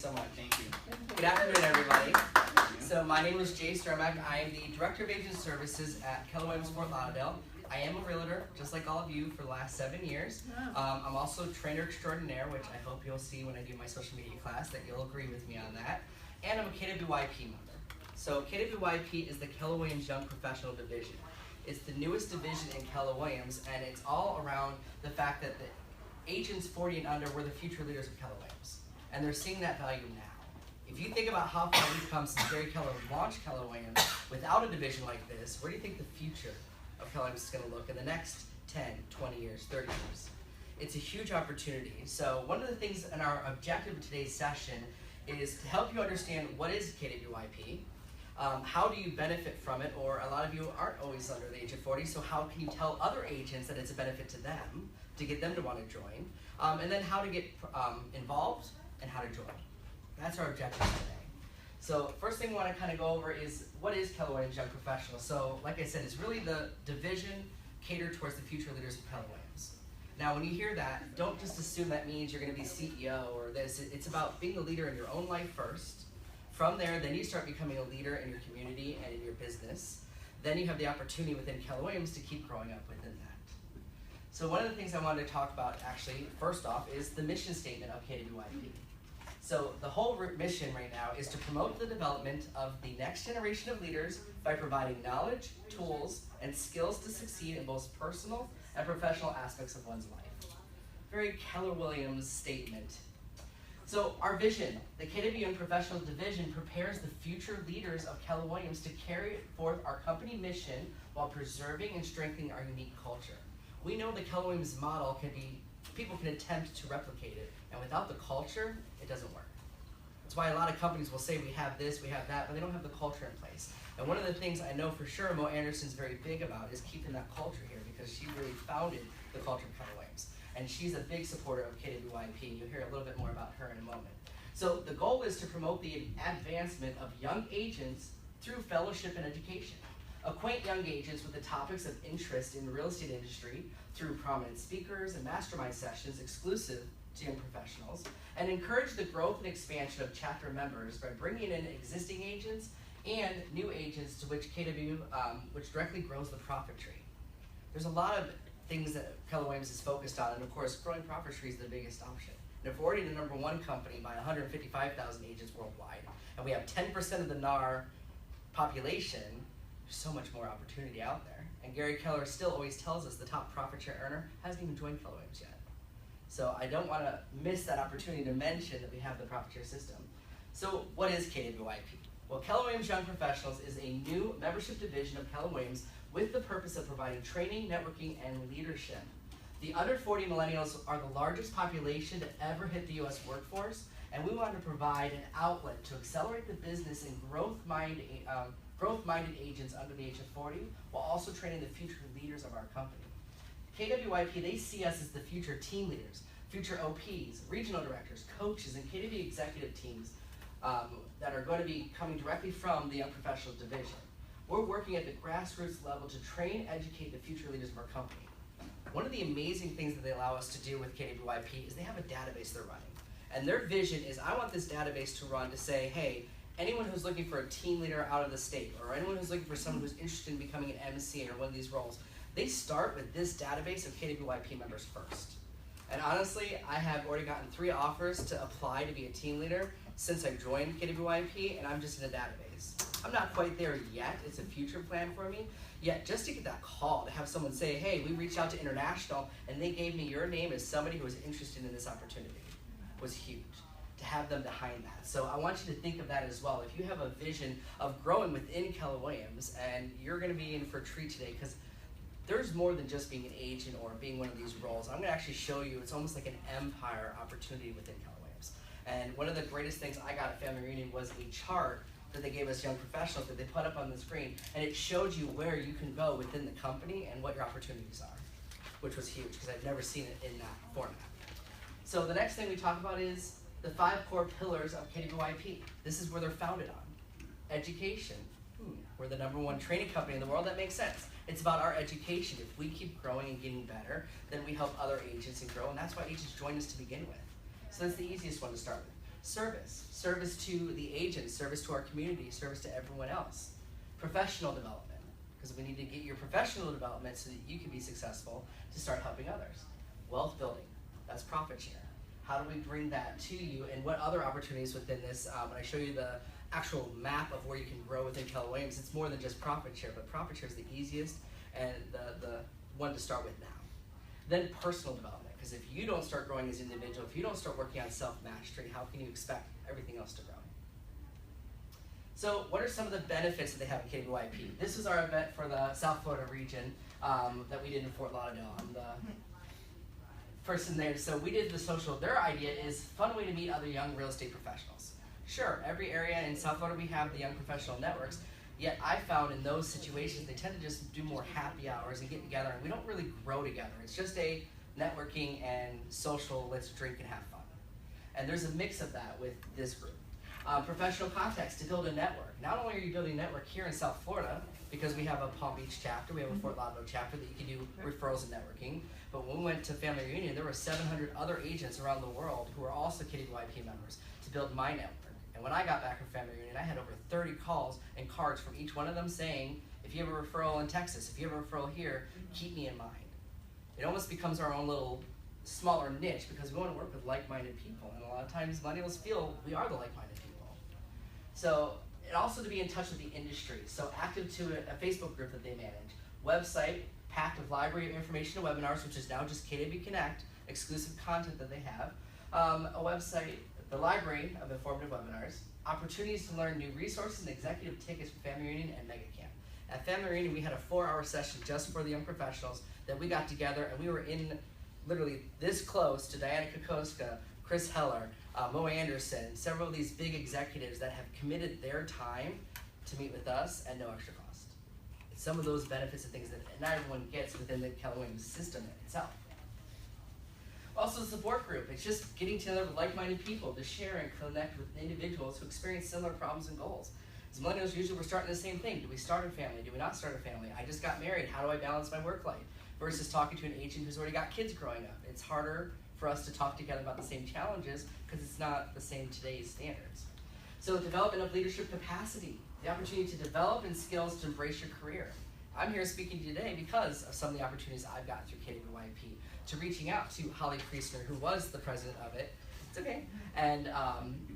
So much. Thank you. Good afternoon, everybody. So my name is Cermak. I am the Director of Agent Services at KWYP Fort Lauderdale. I am a realtor, just like all of you, for the last 7 years. I'm also trainer extraordinaire, which I hope you'll see when I do my social media class, that you'll agree with me on that. And I'm a KWYP member. So KWYP is the Keller Williams Young Professional Division. It's the newest division in Keller Williams, and it's all around the fact that the agents 40 and under were the future leaders of Keller Williams. And they're seeing that value now. If you think about how far we've come since Gary Keller launched Keller Williams, without a division like this, where do you think the future of Keller Williams is going to look in the next 10, 20 years, 30 years? It's a huge opportunity. So one of the things in our objective of today's session is to help you understand what is KWYP, how do you benefit from it, or a lot of you aren't always under the age of 40, so how can you tell other agents that it's a benefit to them, to get them to want to join, and then how to get involved, and how to join. That's our objective today. So first thing we want to kind of go over is what is Keller Williams Young Professional. So like I said, it's really the division catered towards the future leaders of Keller Williams. Now when you hear that, don't just assume that means you're going to be CEO or this. It's about being a leader in your own life first. From there, then you start becoming a leader in your community and in your business. Then you have the opportunity within Keller Williams to keep growing up within that. So one of the things I wanted to talk about actually, first off, is the mission statement of KWYP. So the whole mission right now is to promote the development of the next generation of leaders by providing knowledge, tools, and skills to succeed in both personal and professional aspects of one's life. Very Keller Williams statement. So our vision, the KWYP Professional Division prepares the future leaders of Keller Williams to carry forth our company mission while preserving and strengthening our unique culture. We know the Keller Williams model can be, people can attempt to replicate it, and without the culture, it doesn't work. That's why a lot of companies will say we have this, we have that, but they don't have the culture in place. And one of the things I know for sure Mo Anderson's very big about is keeping that culture here, because she really founded the culture of Keller Williams. And she's a big supporter of KWYP, and you'll hear a little bit more about her in a moment. So the goal is to promote the advancement of young agents through fellowship and education. Acquaint young agents with the topics of interest in the real estate industry through prominent speakers and mastermind sessions exclusive to young professionals, and encourage the growth and expansion of chapter members by bringing in existing agents and new agents to which which directly grows the profit tree. There's a lot of things that Keller Williams is focused on, and of course, growing profit tree is the biggest option. And if we're already the #1 company by 155,000 agents worldwide, and we have 10% of the NAR population, there's so much more opportunity out there. And Gary Keller still always tells us the top profit share earner hasn't even joined Keller Williams yet. So I don't want to miss that opportunity to mention that we have the profit share system. So what is KWYP? Well, Keller Williams Young Professionals is a new membership division of Keller Williams with the purpose of providing training, networking, and leadership. The under 40 millennials are the largest population to ever hit the U.S. workforce, and we want to provide an outlet to accelerate the business and growth-minded agents under the age of 40, while also training the future leaders of our company. KWYP, they see us as the future team leaders, future OPs, regional directors, coaches, and KW executive teams that are going to be coming directly from the Young Professional Division. We're working at the grassroots level to train and educate the future leaders of our company. One of the amazing things that they allow us to do with KWYP is they have a database they're running. And their vision is, I want this database to run to say, hey, anyone who's looking for a team leader out of the state, or anyone who's looking for someone who's interested in becoming an MC or one of these roles, they start with this database of KWYP members first. And honestly, I have already gotten 3 offers to apply to be a team leader since I joined KWYP, and I'm just in a database. I'm not quite there yet. It's a future plan for me. Yet, just to get that call, to have someone say, hey, we reached out to International, and they gave me your name as somebody who was interested in this opportunity, was huge. To have them behind that. So I want you to think of that as well. If you have a vision of growing within Keller Williams, and you're going to be in for a treat today, because there's more than just being an agent or being one of these roles. I'm going to actually show you, it's almost like an empire opportunity within Keller Williams. And one of the greatest things I got at Family Reunion was a chart that they gave us young professionals that they put up on the screen, and it showed you where you can go within the company and what your opportunities are, which was huge because I've never seen it in that format. So the next thing we talk about is the 5 core pillars of KWYP. This is where they're founded on. Education. We're the #1 training company in the world. That makes sense. It's about our education. If we keep growing and getting better, then we help other agents and grow, and that's why agents join us to begin with. So that's the easiest one to start with. Service to the agents, service to our community, service to everyone else. Professional development, because we need to get your professional development so that you can be successful to start helping others. Wealth building, that's profit share. How do we bring that to you, and what other opportunities within this? When I show you the actual map of where you can grow within Keller Williams, it's more than just profit share, but profit share is the easiest and the one to start with now. Then personal development, because if you don't start growing as an individual, if you don't start working on self-mastery, how can you expect everything else to grow? So what are some of the benefits that they have at KWYP? This is our event for the South Florida region that we did in Fort Lauderdale. I'm the person there. So we did the social. Their idea is fun way to meet other young real estate professionals. Sure, every area in South Florida we have the young professional networks, yet I found in those situations they tend to just do more happy hours and get together, and we don't really grow together. It's just a networking and social, let's drink and have fun. And there's a mix of that with this group. Professional contacts to build a network. Not only are you building a network here in South Florida, because we have a Palm Beach chapter, we have a Fort Lauderdale chapter that you can do referrals and networking, but when we went to family reunion, there were 700 other agents around the world who were also KWYP members to build my network. And when I got back from family reunion, I had over 30 calls and cards from each one of them saying, if you have a referral in Texas, if you have a referral here, keep me in mind. It almost becomes our own little smaller niche because we want to work with like-minded people, and a lot of times millennials feel we are the like-minded people. So, and also to be in touch with the industry. So active to a Facebook group that they manage. Website packed with library of information and webinars, which is now just KW Connect, exclusive content that they have. A website, the library of informative webinars, opportunities to learn new resources and executive tickets for Family Reunion and Mega Camp. At Family Reunion, we had a 4-hour session just for the young professionals that we got together, and we were in literally this close to Diana Kokoska, Chris Heller, Mo Anderson, several of these big executives that have committed their time to meet with us at no extra cost. It's some of those benefits and things that not everyone gets within the Keller Williams system itself. Also, the support group. It's just getting together with like-minded people to share and connect with individuals who experience similar problems and goals. As millennials, usually we're starting the same thing. Do we start a family? Do we not start a family? I just got married. How do I balance my work life? Versus talking to an agent who's already got kids growing up. It's harder for us to talk together about the same challenges because it's not the same today's standards. So development of leadership capacity, the opportunity to develop and skills to embrace your career. I'm here speaking today because of some of the opportunities I've got through KWYP, to reaching out to Holly Priestner, who was the president of it. It's okay. And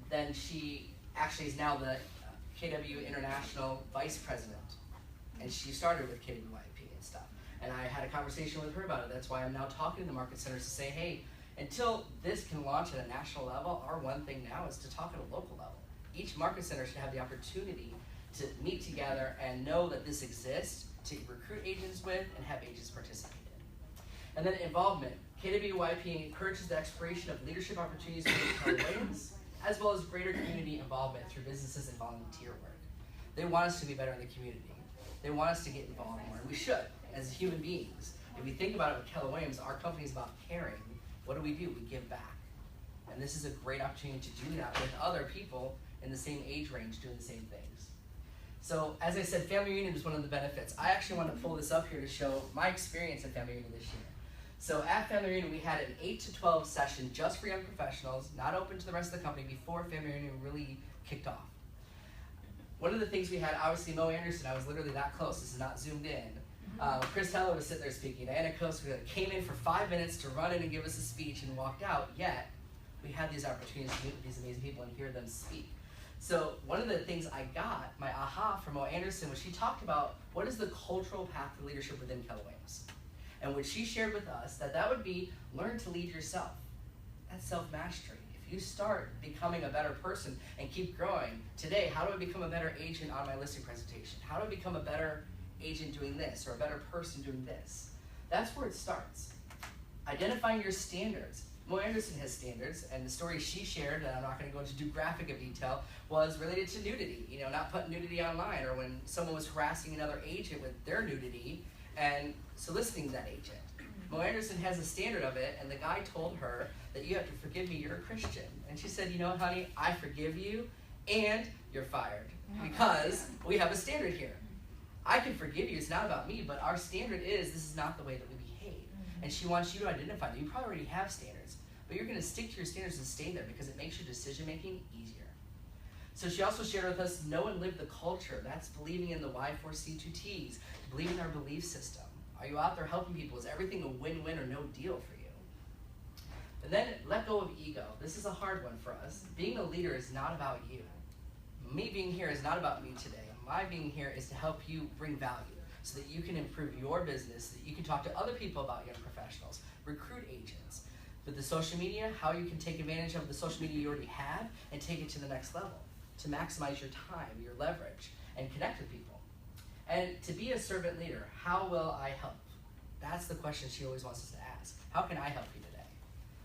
then she actually is now the KW International Vice President. And she started with KWYP and stuff. And I had a conversation with her about it. That's why I'm now talking to the market centers to say, hey, until this can launch at a national level, our one thing now is to talk at a local level. Each market center should have the opportunity to meet together and know that this exists, to recruit agents with and have agents participate in. And then involvement. KWYP encourages the exploration of leadership opportunities within Keller Williams, as well as greater community involvement through businesses and volunteer work. They want us to be better in the community. They want us to get involved more, and we should, as human beings. If we think about it with Keller Williams, our company is about caring. What do? We give back. And this is a great opportunity to do that with other people in the same age range doing the same things. So, as I said, Family Reunion is one of the benefits. I actually want to pull this up here to show my experience at Family Reunion this year. So at Family Reunion, we had an 8 to 12 session just for young professionals, not open to the rest of the company, before Family Reunion really kicked off. One of the things we had, obviously Mo Anderson, I was literally that close, this is not zoomed in. Chris Heller was sitting there speaking. Diana Koska came in for 5 minutes to run in and give us a speech and walked out, yet we had these opportunities to meet with these amazing people and hear them speak. So one of the things I got, my aha from Mo Anderson, was she talked about what is the cultural path to leadership within Keller Williams. And what she shared with us, that would be learn to lead yourself. That's self-mastery. If you start becoming a better person and keep growing, today, how do I become a better agent on my listing presentation? How do I become a better agent doing this, or a better person doing this? That's where it starts. Identifying your standards. Mo Anderson has standards, and the story she shared, and I'm not going to go into too graphic of detail, was related to nudity. You know, not putting nudity online, or when someone was harassing another agent with their nudity and soliciting that agent. Mo Anderson has a standard of it, and the guy told her that you have to forgive me, you're a Christian. And she said, you know what, honey, I forgive you, and you're fired, because we have a standard here. I can forgive you, it's not about me, but our standard is this is not the way that we behave. And she wants you to identify that. You probably already have standards, but but you're going to stick to your standards and stay there because it makes your decision making easier. So she also shared with us, know and live the culture. That's believing in the Y4C2Ts, believing in our belief system. Are you out there helping people? Is everything a win-win or no deal for you? And then let go of ego. This is a hard one for us. Being a leader is not about you. Me being here is not about me today. My being here is to help you bring value so that you can improve your business, so that you can talk to other people about young professionals, recruit agents. With the social media, how you can take advantage of the social media you already have and take it to the next level, to maximize your time, your leverage, and connect with people. And to be a servant leader, how will I help? That's the question she always wants us to ask. How can I help you today?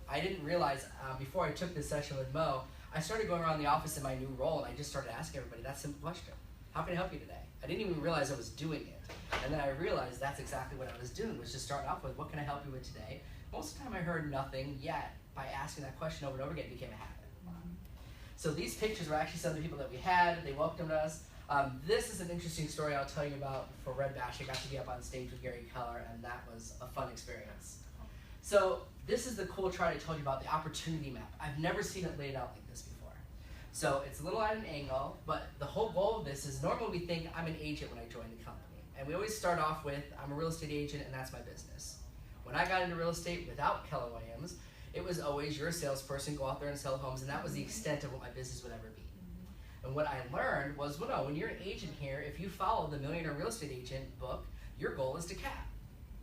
I didn't realize before I took this session with Mo, I started going around the office in my new role and I just started asking everybody that simple question. How can I help you today? I didn't even realize I was doing it. And then I realized that's exactly what I was doing, was just starting off with, what can I help you with today? Most of the time I heard nothing, yet by asking that question over and over again, it became a habit. So these pictures were actually some of the people that we had. They welcomed us. This is an interesting story I'll tell you about for Red Bash. I got to be up on stage with Keller, and that was a fun experience. So this is the cool chart I told you about, the opportunity map. I've never seen it laid out like this before. So it's a little at an angle, but the whole goal of this is normally we think I'm an agent when I join the company. And we always start off with, I'm a real estate agent and that's my business. When I got into real estate without Keller Williams, it was always you're a salesperson, go out there and sell homes, and that was the extent of what my business would ever be. And what I learned was, well, no, when you're an agent here, if you follow the Millionaire Real Estate Agent book, your goal is to cap.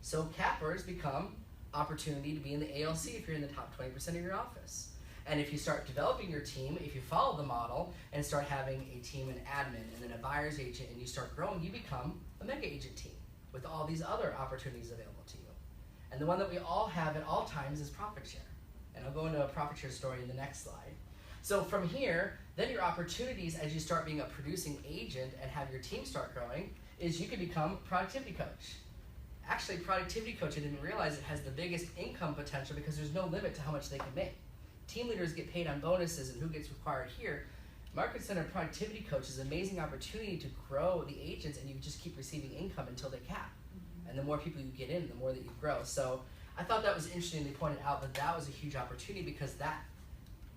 So cappers become opportunity to be in the ALC if you're in the top 20% of your office. And if you start developing your team, if you follow the model and start having a team, an admin, and then a buyer's agent, and you start growing, you become a mega agent team with all these other opportunities available to you. And the one that we all have at all times is profit share. And I'll go into a profit share story in the next slide. So from here, then your opportunities as you start being a producing agent and have your team start growing is you can become a productivity coach. Actually, productivity coach, I didn't realize it has the biggest income potential because there's no limit to how much they can make. Team leaders get paid on bonuses and who gets required here. Market Center Productivity Coach is an amazing opportunity to grow the agents, and you just keep receiving income until they cap. And the more people you get in, the more that you grow. So I thought that was interesting. They pointed out that that was a huge opportunity because that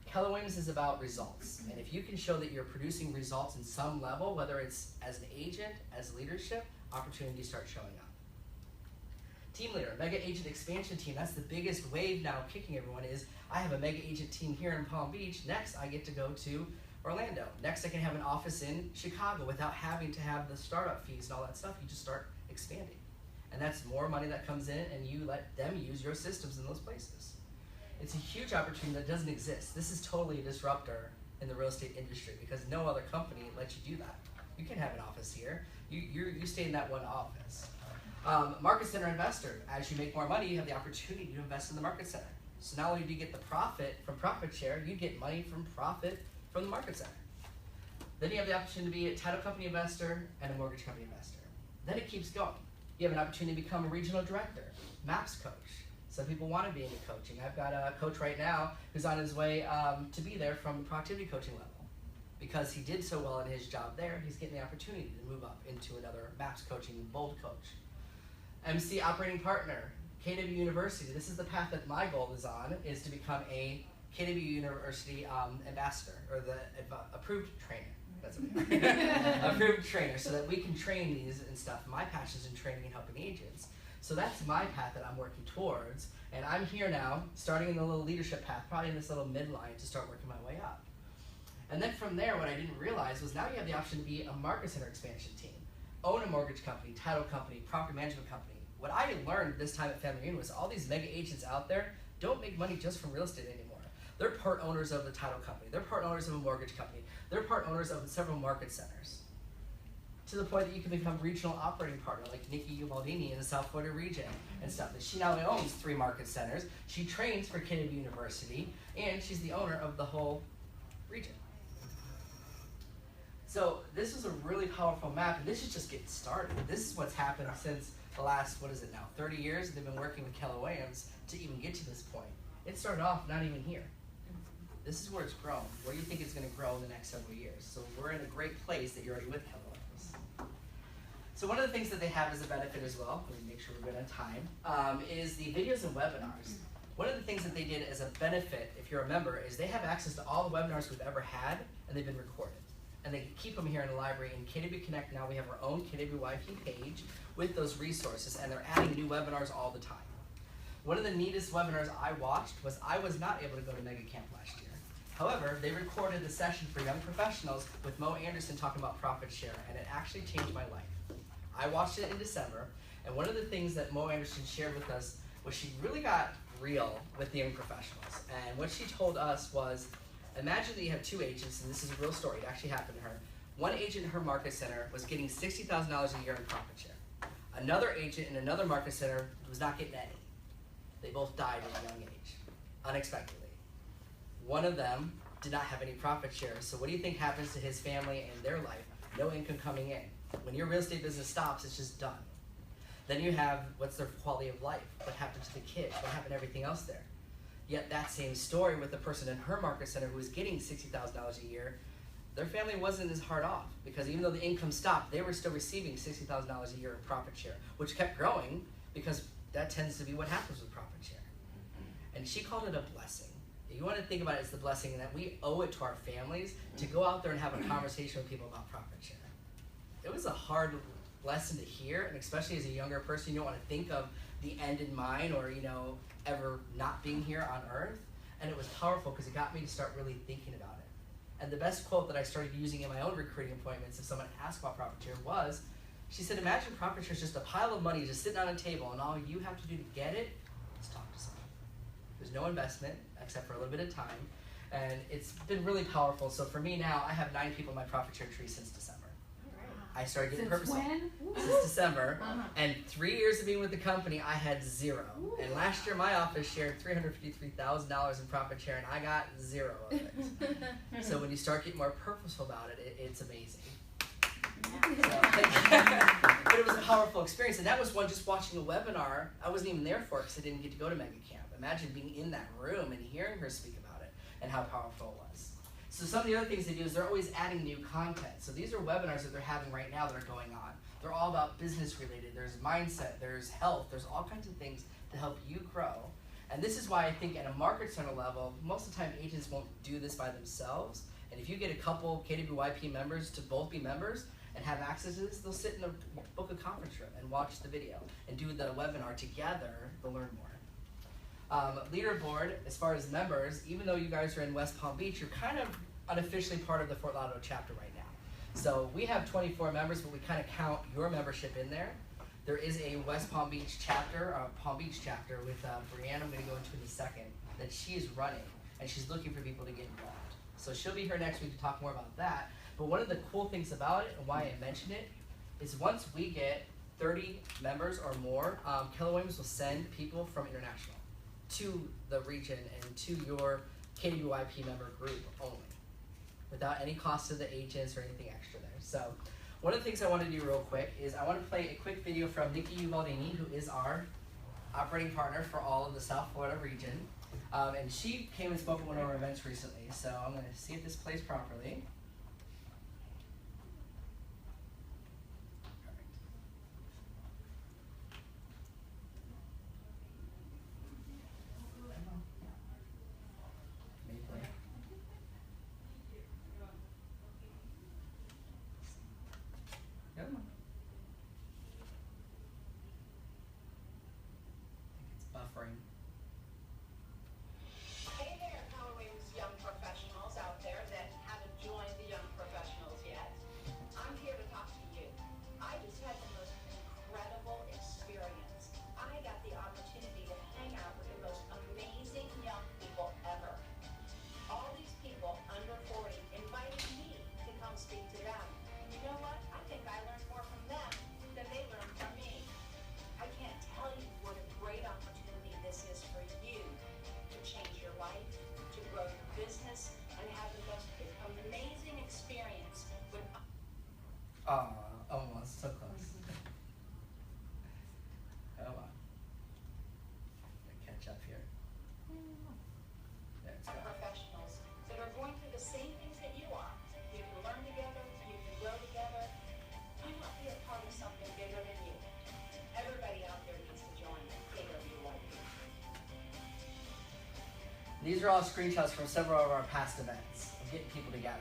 Keller Williams is about results. And if you can show that you're producing results in some level, whether it's as an agent, as leadership, opportunities start showing up. Team leader, mega agent expansion team. That's the biggest wave now kicking everyone is, I have a mega agent team here in Palm Beach. Next, I get to go to Orlando. Next, I can have an office in Chicago without having to have the startup fees and all that stuff. You just start expanding. And that's more money that comes in, and you let them use your systems in those places. It's a huge opportunity that doesn't exist. This is totally a disruptor in the real estate industry because no other company lets you do that. You can have an office here. You stay in that one office. Market Center investor. As you make more money, you have the opportunity to invest in the Market Center. So not only do you get the profit from profit share, you get money from profit from the Market Center. Then you have the opportunity to be a title company investor and a mortgage company investor. Then it keeps going. You have an opportunity to become a regional director, MAPS coach. Some people want to be into coaching. I've got a coach right now who's on his way to be there from the productivity coaching level. Because he did so well in his job there, he's getting the opportunity to move up into another MAPS coaching bold coach. MC operating partner, KW University. This is the path that my goal is on, is to become a KW University ambassador, or the approved trainer. That's what we are. Approved trainer, so that we can train these and stuff. My passion is in training and helping agents. So that's my path that I'm working towards. And I'm here now, starting in the little leadership path, probably in this little midline to start working my way up. And then from there, what I didn't realize was now you have the option to be a Market Center expansion team, own a mortgage company, title company, property management company. What I learned this time at Family Reunion was all these mega agents out there don't make money just from real estate anymore. They're part owners of the title company. They're part owners of a mortgage company. They're part owners of several market centers. To the point that you can become regional operating partner, like Nikki Ubaldini in the South Florida region and stuff. That she now owns 3 market centers. She trains for KW University, and she's the owner of the whole region. So this is a really powerful map, and this is just getting started. This is what's happened since the last, 30 years they've been working with Keller Williams to even get to this point. It started off not even here. This is where it's grown. Where do you think it's going to grow in the next several years? So we're in a great place that you're already with Keller Williams. So one of the things that they have as a benefit as well, let me make sure we're good on time, is the videos and webinars. One of the things that they did as a benefit, if you're a member, is they have access to all the webinars we've ever had, and they've been recorded. And they keep them here in the library. In KW Connect now we have our own KWYP page with those resources, and they're adding new webinars all the time. One of the neatest webinars I watched was I was not able to go to Mega Camp last year. However, they recorded the session for young professionals with Mo Anderson talking about profit share, and it actually changed my life. I watched it in December, and one of the things that Mo Anderson shared with us was she really got real with the young professionals. And what she told us was, imagine that you have two agents, and this is a real story, it actually happened to her. One agent in her market center was getting $60,000 a year in profit share. Another agent in another market center was not getting any. They both died at a young age, unexpectedly. One of them did not have any profit share, so what do you think happens to his family and their life? No income coming in. When your real estate business stops, it's just done. Then you have, what's their quality of life? What happened to the kids? What happened to everything else there? Yet that same story with the person in her market center who was getting $60,000 a year, their family wasn't as hard off, because even though the income stopped, they were still receiving $60,000 a year in profit share, which kept growing because that tends to be what happens with profit share. And she called it a blessing. If you want to think about it, it's the blessing that we owe it to our families to go out there and have a conversation with people about profit share. It was a hard lesson to hear, and especially as a younger person, you don't want to think of the end in mind or, ever not being here on earth. And it was powerful because it got me to start really thinking about it. And the best quote that I started using in my own recruiting appointments if someone asked about profit share was, she said, imagine profit share is just a pile of money just sitting on a table, and all you have to do to get it is talk to someone. There's no investment except for a little bit of time, and it's been really powerful. So for me now, I have 9 people in my profit share tree since December. I started getting purposeful since December, and 3 years of being with the company, I had 0. And last year, my office shared $353,000 in profit share, and I got 0 of it. So when you start getting more purposeful about it, it's amazing. But it was a powerful experience, and that was one just watching a webinar I wasn't even there for because I didn't get to go to Mega Camp. Imagine being in that room and hearing her speak about it and how powerful it was. So some of the other things they do is they're always adding new content. So these are webinars that they're having right now that are going on. They're all about business related. There's mindset, there's health, there's all kinds of things to help you grow. And this is why I think at a market center level, most of the time agents won't do this by themselves. And if you get a couple KWYP members to both be members and have access to this, they'll sit in a book a conference room and watch the video and do the webinar together. They'll learn more. Leaderboard, as far as members, even though you guys are in West Palm Beach, you're kind of unofficially part of the Fort Lauderdale chapter right now. So we have 24 members, but we kind of count your membership in there. There is a West Palm Beach chapter, Palm Beach chapter with Brianna, I'm going to go into in a second, that she is running, and she's looking for people to get involved. So she'll be here next week to talk more about that. But one of the cool things about it, and why I mention it, is once we get 30 members or more, Keller Williams will send people from international to the region and to your KWYP member group only, without any cost to the agents or anything extra there. So one of the things I want to do real quick is I want to play a quick video from Nikki Ubaldini, who is our operating partner for all of the South Florida region. And she came and spoke at one of our events recently, so I'm going to see if this plays properly. Buffering. Hey there, KWYP's young professionals out there that haven't joined the young professionals yet. I'm here to talk to you. I just had the most incredible experience. I got the opportunity to hang out with the most amazing young people ever. All these people under 40 invited me to come speak to them. You know what? I think I learned more from them than they learned from me. I can't tell you what a great opportunity this is for you to change your life, to grow your business, and have the most amazing experience with. Almost, so close. Come on. Catch up here. There it's going. Professionals that are going through the same things that you are. You can learn together, you can grow together. Why not be a part of something bigger than you? Everybody out there needs to join KWYP. These are all screenshots from several of our past events of getting people together.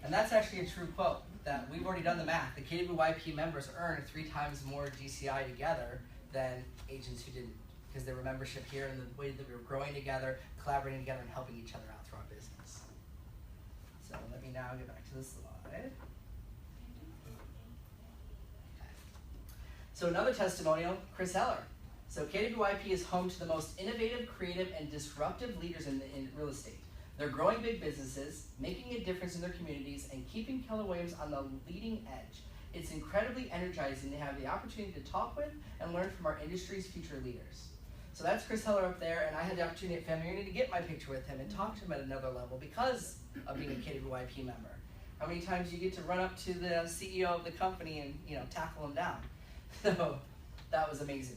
And that's actually a true quote, that we've already done the math. The KWYP members earn 3 times more GCI together than agents who didn't, because there were membership here and the way that we were growing together, collaborating together, and helping each other out through our business. So let me now get back to the slide. Okay. So another testimonial, Chris Heller. So KWYP is home to the most innovative, creative, and disruptive leaders in real estate. They're growing big businesses, making a difference in their communities, and keeping Keller Williams on the leading edge. It's incredibly energizing to have the opportunity to talk with and learn from our industry's future leaders. So that's Chris Heller up there, and I had the opportunity at Family Reunion to get my picture with him and talk to him at another level because of being a KWYP member. How many times you get to run up to the CEO of the company and tackle him down? So that was amazing.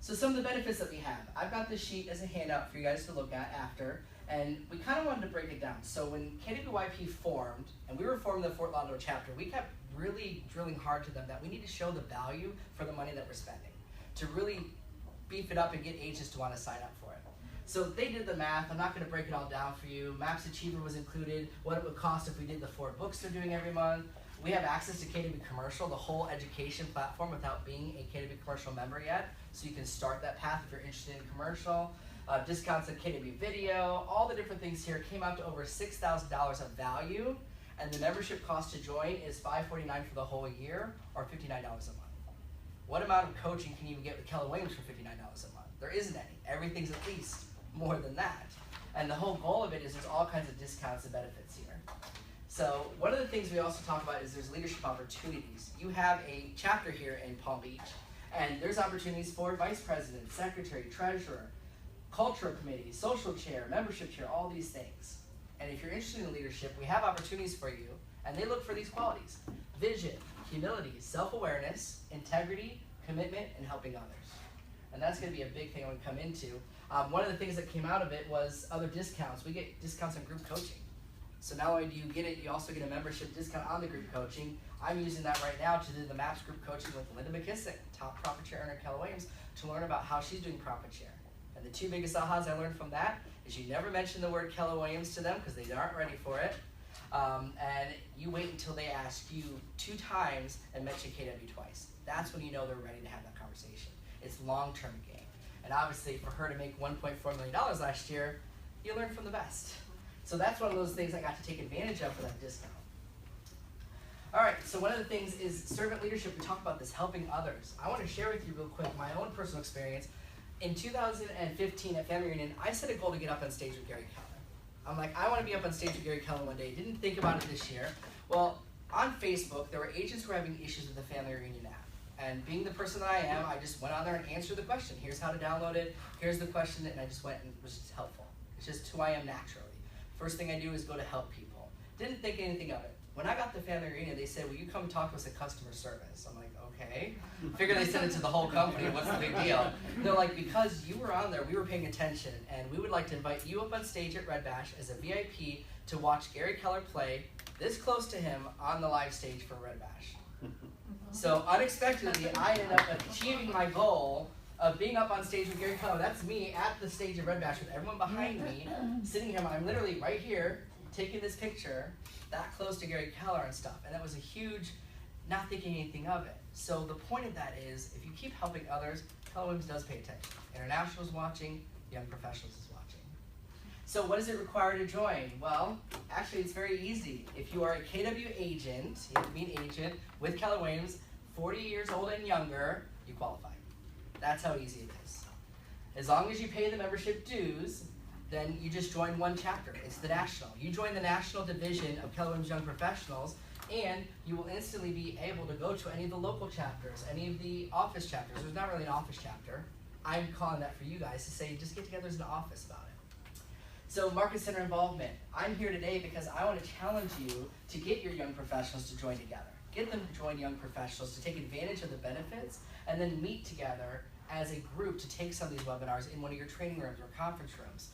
So some of the benefits that we have. I've got this sheet as a handout for you guys to look at after, and we kind of wanted to break it down. So when KWYP formed, and we were forming the Fort Lauderdale chapter, we kept really drilling hard to them that we need to show the value for the money that we're spending, to really beef it up and get agents to want to sign up for it. So they did the math. I'm not going to break it all down for you. Maps Achiever was included, what it would cost if we did the 4 books they're doing every month. We have access to KW Commercial, the whole education platform, without being a KW Commercial member yet. So you can start that path if you're interested in commercial. Discounts on KW Video, all the different things here came out to over $6,000 of value. And the membership cost to join is $549 for the whole year, or $59 a month. What amount of coaching can you even get with Keller Williams for $59 a month? There isn't any. Everything's at least more than that. And the whole goal of it is there's all kinds of discounts and benefits here. So one of the things we also talk about is there's leadership opportunities. You have a chapter here in Palm Beach, and there's opportunities for vice president, secretary, treasurer, cultural committee, social chair, membership chair, all these things. And if you're interested in leadership, we have opportunities for you, and they look for these qualities: vision, humility, self-awareness, integrity, commitment, and helping others. And that's going to be a big thing when we come into. One of the things that came out of it was other discounts. We get discounts on group coaching. So not only do you get it, you also get a membership discount on the group coaching. I'm using that right now to do the MAPS group coaching with Linda McKissick, top profit share earner at Keller Williams, to learn about how she's doing profit share. And the 2 biggest ahas I learned from that is you never mention the word Keller Williams to them because they aren't ready for it. And you wait until they ask you 2 times and mention KW twice. That's when you know they're ready to have that conversation. It's long-term game. And obviously for her to make $1.4 million last year, you learn from the best. So that's one of those things I got to take advantage of for that discount. All right, so one of the things is servant leadership. We talk about this, helping others. I want to share with you real quick my own personal experience. In 2015 at Family Reunion, I set a goal to get up on stage with Gary Keller. I'm like, I want to be up on stage with Gary Keller one day. Didn't think about it this year. Well, on Facebook, there were agents who were having issues with the Family Reunion app. And being the person that I am, I just went on there and answered the question. Here's how to download it. Here's the question, and I just went and was just helpful. It's just who I am naturally. First thing I do is go to help people. Didn't think anything of it. When I got the Family Reunion, they said, will you come talk to us at customer service? I'm like, okay. Figure they sent it to the whole company. What's the big deal? They're like, because you were on there, we were paying attention, and we would like to invite you up on stage at Red Bash as a VIP to watch Gary Keller play this close to him on the live stage for Red Bash. So unexpectedly, I ended up achieving my goal of being up on stage with Gary Keller. That's me at the stage of Red Bash with everyone behind me, sitting here. I'm literally right here taking this picture that close to Gary Keller and stuff. And that was a huge, not thinking anything of it. So the point of that is, if you keep helping others, Keller Williams does pay attention. International is watching, Young Professionals is watching. So what does it require to join? Well, actually it's very easy. If you are a KW agent, you have to be an agent with Keller Williams, 40 years old and younger, you qualify. That's how easy it is. As long as you pay the membership dues, then you just join one chapter. It's the national. You join the national division of Keller Williams Young Professionals, and you will instantly be able to go to any of the local chapters, any of the office chapters. There's not really an office chapter. I'm calling that for you guys to say, just get together as an office about it. So Market Center involvement. I'm here today because I want to challenge you to get your young professionals to join together. Get them to join young professionals to take advantage of the benefits and then meet together as a group to take some of these webinars in one of your training rooms or conference rooms.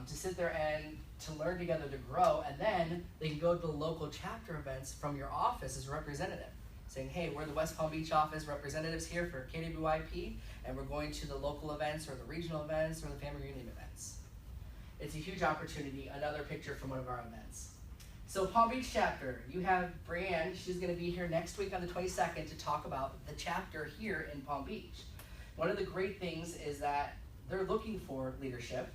To sit there and to learn together to grow, and then they can go to the local chapter events from your office as a representative, saying, hey, we're the West Palm Beach office representatives here for KWYP, and we're going to the local events or the regional events or the family reunion events. It's a huge opportunity. Another picture from one of our events. So Palm Beach chapter, you have Brianne. She's going to be here next week on the 22nd to talk about the chapter here in Palm Beach. One of the great things is that they're looking for leadership.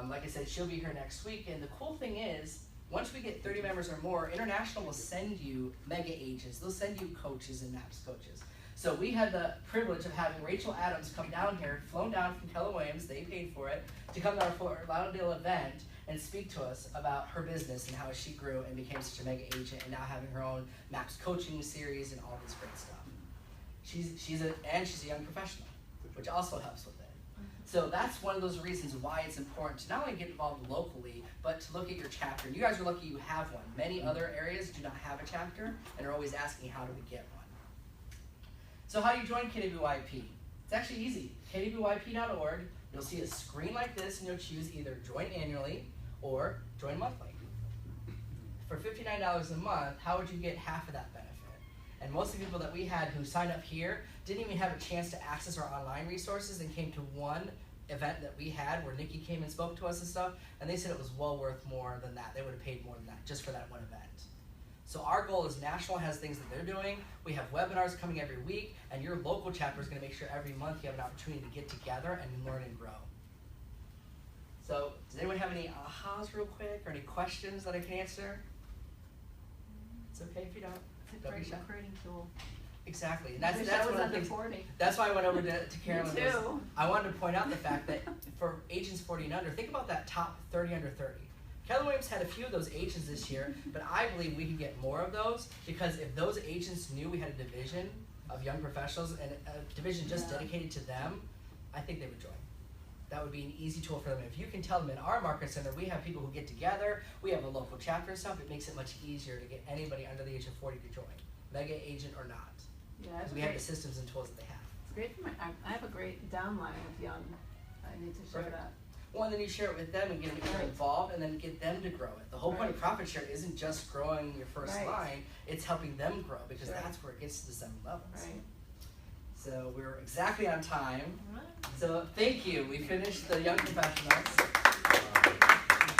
Like I said, she'll be here next week. And the cool thing is, once we get 30 members or more, International will send you mega agents. They'll send you coaches and MAPS coaches. So we had the privilege of having Rachel Adams come down here, flown down from Keller Williams, they paid for it, to come to our Fort Lauderdale event and speak to us about her business and how she grew and became such a mega agent and now having her own MAPS coaching series and all this great stuff. She's a young professional, which also helps with it. So that's one of those reasons why it's important to not only get involved locally, but to look at your chapter. And you guys are lucky you have one. Many other areas do not have a chapter and are always asking, how do we get one? So how do you join KWYP? It's actually easy. KWYP.org, you'll see a screen like this and you'll choose either join annually or join monthly. For $59 a month, how would you get half of that benefit? And most of the people that we had who signed up here didn't even have a chance to access our online resources and came to one event that we had where Nikki came and spoke to us and stuff, and they said it was well worth more than that. They would have paid more than that just for that one event. So our goal is National has things that they're doing. We have webinars coming every week, and your local chapter is going to make sure every month you have an opportunity to get together and learn and grow. So does anyone have any ahas real quick or any questions that I can answer? It's okay if you don't. It's a great recruiting tool. Exactly. And that's one of the things. 40. That's why I went over to Carolyn. Me too. I wanted to point out the fact that for agents 40 and under, think about that top 30 under 30. Keller Williams had a few of those agents this year, but I believe we could get more of those because if those agents knew we had a division of young professionals and a division just dedicated to them, I think they would join. That would be an easy tool for them. If you can tell them in our market center, we have people who get together, we have a local chapter and stuff, it makes it much easier to get anybody under the age of 40 to join, mega agent or not. Yeah, because we have the systems and tools that they have. It's great for I have a great downline with young. I need to share that. Well, and then you share it with them and get them involved and then get them to grow it. The whole point of profit share isn't just growing your first line, it's helping them grow because that's where it gets to the 7 levels. Right. So we're exactly on time. So thank you. We finished the young professionals.